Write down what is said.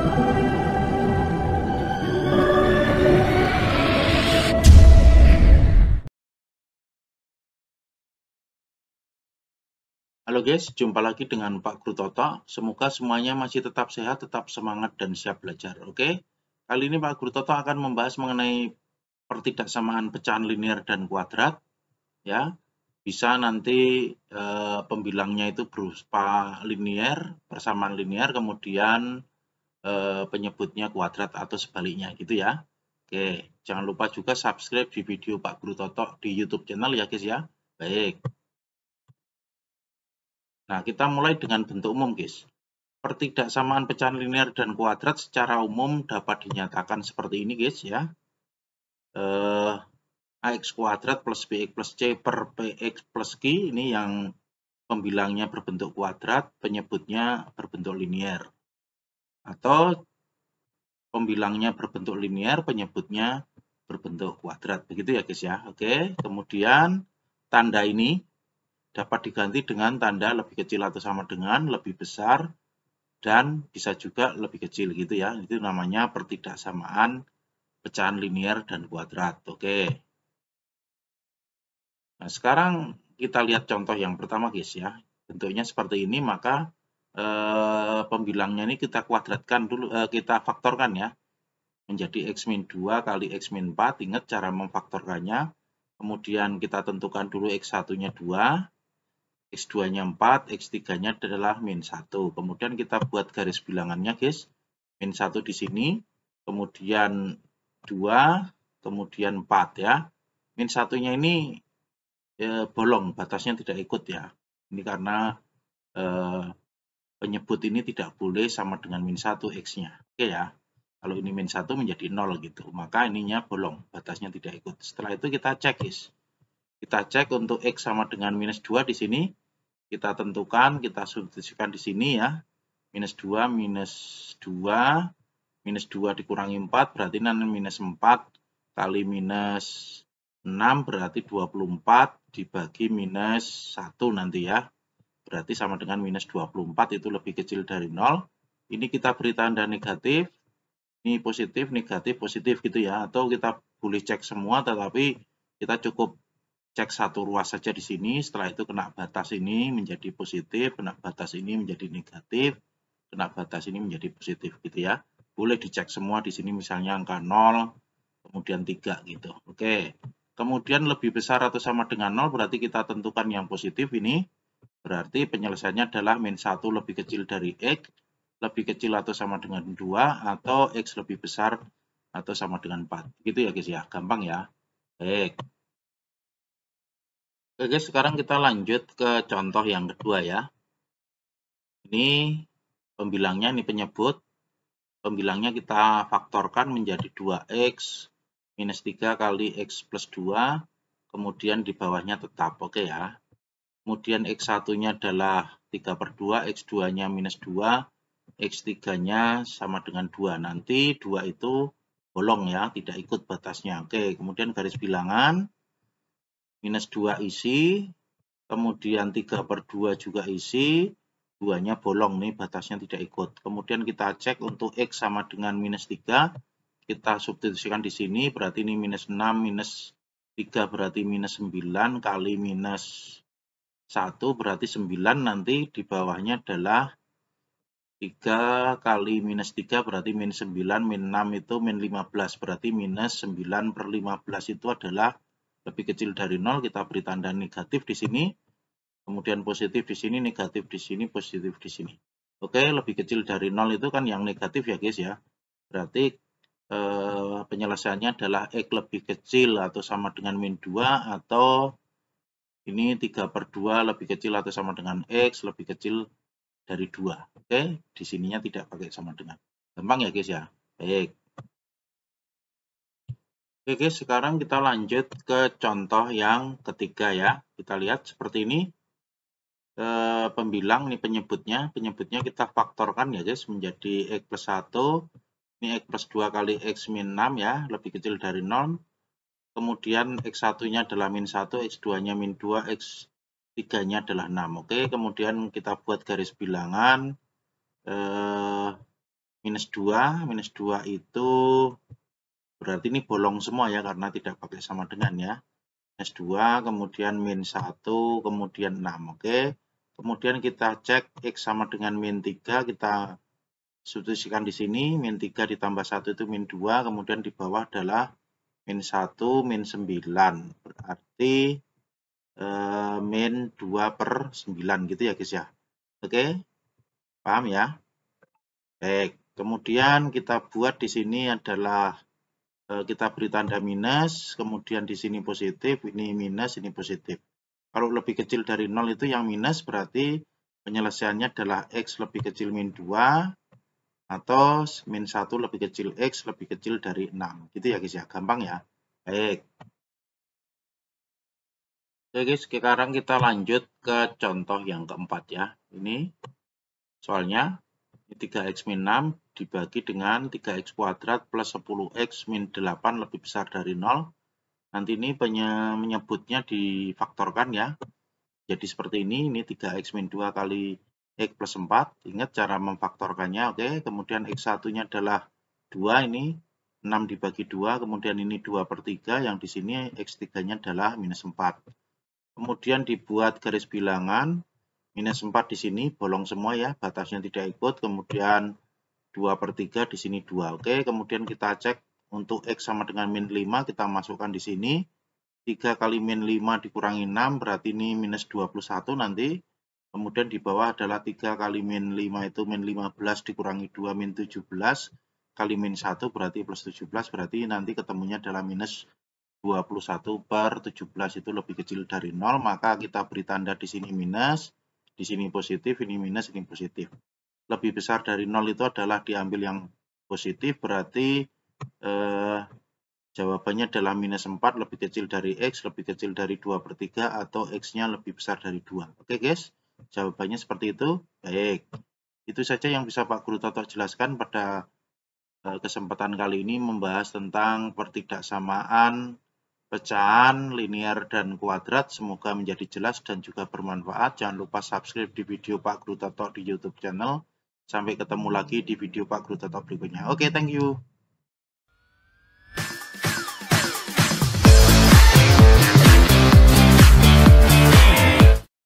Halo guys, jumpa lagi dengan Pak Guru Toto. Semoga semuanya masih tetap sehat, tetap semangat, dan siap belajar. Oke, kali ini Pak Guru Toto akan membahas mengenai pertidaksamaan pecahan linear dan kuadrat. Ya, bisa nanti pembilangnya itu berupa linear, persamaan linear, kemudian penyebutnya kuadrat atau sebaliknya gitu ya. Oke, jangan lupa juga subscribe di video Pak Guru Toto di YouTube channel ya guys ya. Baik. Nah, kita mulai dengan bentuk umum, guys. Pertidaksamaan pecahan linear dan kuadrat secara umum dapat dinyatakan seperti ini, guys ya. Ax kuadrat plus bx plus c per px plus q, ini yang pembilangnya berbentuk kuadrat, penyebutnya berbentuk linear. Atau pembilangnya berbentuk linear, penyebutnya berbentuk kuadrat. Begitu ya, guys ya. Oke, kemudian tanda ini dapat diganti dengan tanda lebih kecil atau sama dengan, lebih besar, dan bisa juga lebih kecil gitu ya. Itu namanya pertidaksamaan pecahan linear dan kuadrat. Oke. Nah, sekarang kita lihat contoh yang pertama guys ya. Bentuknya seperti ini, maka pembilangnya ini kita kuadratkan dulu, kita faktorkan ya. Menjadi x-2 kali x-4. Ingat cara memfaktorkannya. Kemudian kita tentukan dulu x1-nya 2. X2-nya 4, X3-nya adalah min 1. Kemudian kita buat garis bilangannya, guys. Min 1 di sini, kemudian 2, kemudian 4 ya. Min 1-nya ini bolong, batasnya tidak ikut ya. Ini karena penyebut ini tidak boleh sama dengan min 1 X-nya. Oke ya. Kalau ini min 1 menjadi 0 gitu. Maka ininya bolong, batasnya tidak ikut. Setelah itu kita cek, guys. Kita cek untuk X sama dengan minus 2 di sini. Kita tentukan, kita substitusikan di sini ya. Minus 2, minus 2 dikurangi 4, berarti nanti minus 4 kali minus 6, berarti 24 dibagi minus 1 nanti ya. Berarti sama dengan minus 24, itu lebih kecil dari 0. Ini kita beri tanda negatif, ini positif, negatif, positif gitu ya. Atau kita boleh cek semua, tetapi kita cukup cek satu ruas saja di sini. Setelah itu kena batas ini menjadi positif, kena batas ini menjadi negatif, kena batas ini menjadi positif gitu ya. Boleh dicek semua di sini, misalnya angka 0, kemudian 3 gitu. Oke. Kemudian lebih besar atau sama dengan 0, berarti kita tentukan yang positif ini. Berarti penyelesaiannya adalah min 1 lebih kecil dari X, lebih kecil atau sama dengan 2, atau X lebih besar atau sama dengan 4. Gitu ya guys ya, gampang ya. Baik. Oke guys, sekarang kita lanjut ke contoh yang kedua ya. Ini pembilangnya, ini penyebut. Pembilangnya kita faktorkan menjadi 2x minus 3 kali x plus 2. Kemudian di bawahnya tetap, oke ya. Kemudian x1-nya adalah 3/2, x2-nya minus 2, x3-nya sama dengan 2. Nanti 2 itu bolong ya, tidak ikut batasnya. Oke, kemudian garis bilangan. Minus 2 isi, kemudian 3/2 juga isi, 2-nya bolong nih, batasnya tidak ikut. Kemudian kita cek untuk X sama dengan minus 3, kita substitusikan di sini, berarti ini minus 6, minus 3 berarti minus 9, kali minus 1 berarti 9, nanti di bawahnya adalah 3 kali minus 3 berarti min 9, min 6 itu min 15, berarti minus 9/15 itu adalah lebih kecil dari 0, kita beri tanda negatif di sini, kemudian positif di sini, negatif di sini, positif di sini. Oke, lebih kecil dari 0 itu kan yang negatif ya guys ya. Berarti penyelesaiannya adalah X lebih kecil atau sama dengan min 2, atau ini 3/2 lebih kecil atau sama dengan X lebih kecil dari 2. Oke, di sininya tidak pakai sama dengan. Gampang ya guys ya. Baik. Oke guys, sekarang kita lanjut ke contoh yang ketiga ya. Kita lihat seperti ini. Pembilang ini penyebutnya kita faktorkan ya guys menjadi X plus 1. Ini X plus 2 kali X min 6 ya, lebih kecil dari 0. Kemudian X1-nya adalah min 1, X2-nya min 2, X3-nya adalah 6. Oke, kemudian kita buat garis bilangan. minus 2 itu berarti ini bolong semua ya, karena tidak pakai sama dengan ya. Minus 2, kemudian min 1, kemudian 6. Oke. Kemudian kita cek X sama dengan min 3, kita substitusikan di sini, min 3 ditambah 1 itu min 2, kemudian di bawah adalah min 1, min 9. Berarti min 2 per 9 gitu ya guys ya. Oke, paham ya? Baik, kemudian kita buat di sini adalah kita beri tanda minus, kemudian di sini positif, ini minus, ini positif. Kalau lebih kecil dari 0 itu yang minus, berarti penyelesaiannya adalah X lebih kecil min 2, atau min 1 lebih kecil X lebih kecil dari 6. Gitu ya guys ya, gampang ya. Baik. Oke guys, sekarang kita lanjut ke contoh yang keempat ya. Ini soalnya 3x min 6 dibagi dengan 3x kuadrat plus 10x min 8 lebih besar dari 0. Nanti ini menyebutnya difaktorkan ya. Jadi seperti ini 3x min 2 kali x plus 4. Ingat cara memfaktorkannya, oke. Kemudian x1-nya adalah 2, ini 6 dibagi 2, kemudian ini 2 per 3, yang di sini x3-nya adalah minus 4. Kemudian dibuat garis bilangan, minus 4 di sini bolong semua ya, batasnya tidak ikut, kemudian 2 per 3 di sini 2. Oke, kemudian kita cek untuk X sama dengan min 5, kita masukkan di sini. 3 kali min 5 dikurangi 6, berarti ini minus 21 nanti. Kemudian di bawah adalah 3 kali min 5 itu min 15 dikurangi 2, min 17. Kali min 1 berarti plus 17, berarti nanti ketemunya adalah minus 21 per 17 itu lebih kecil dari 0, maka kita beri tanda di sini minus, di sini positif, ini minus, ini positif. Lebih besar dari 0 itu adalah diambil yang positif, berarti jawabannya adalah minus 4 lebih kecil dari X, lebih kecil dari 2 per 3, atau X-nya lebih besar dari 2. Oke guys, jawabannya seperti itu. Baik, itu saja yang bisa Pak Guru Toto jelaskan pada kesempatan kali ini, membahas tentang pertidaksamaan pecahan, linear, dan kuadrat. Semoga menjadi jelas dan juga bermanfaat. Jangan lupa subscribe di video Pak Guru Toto di YouTube channel. Sampai ketemu lagi di video Pak Guru Toto berikutnya. Oke, thank you.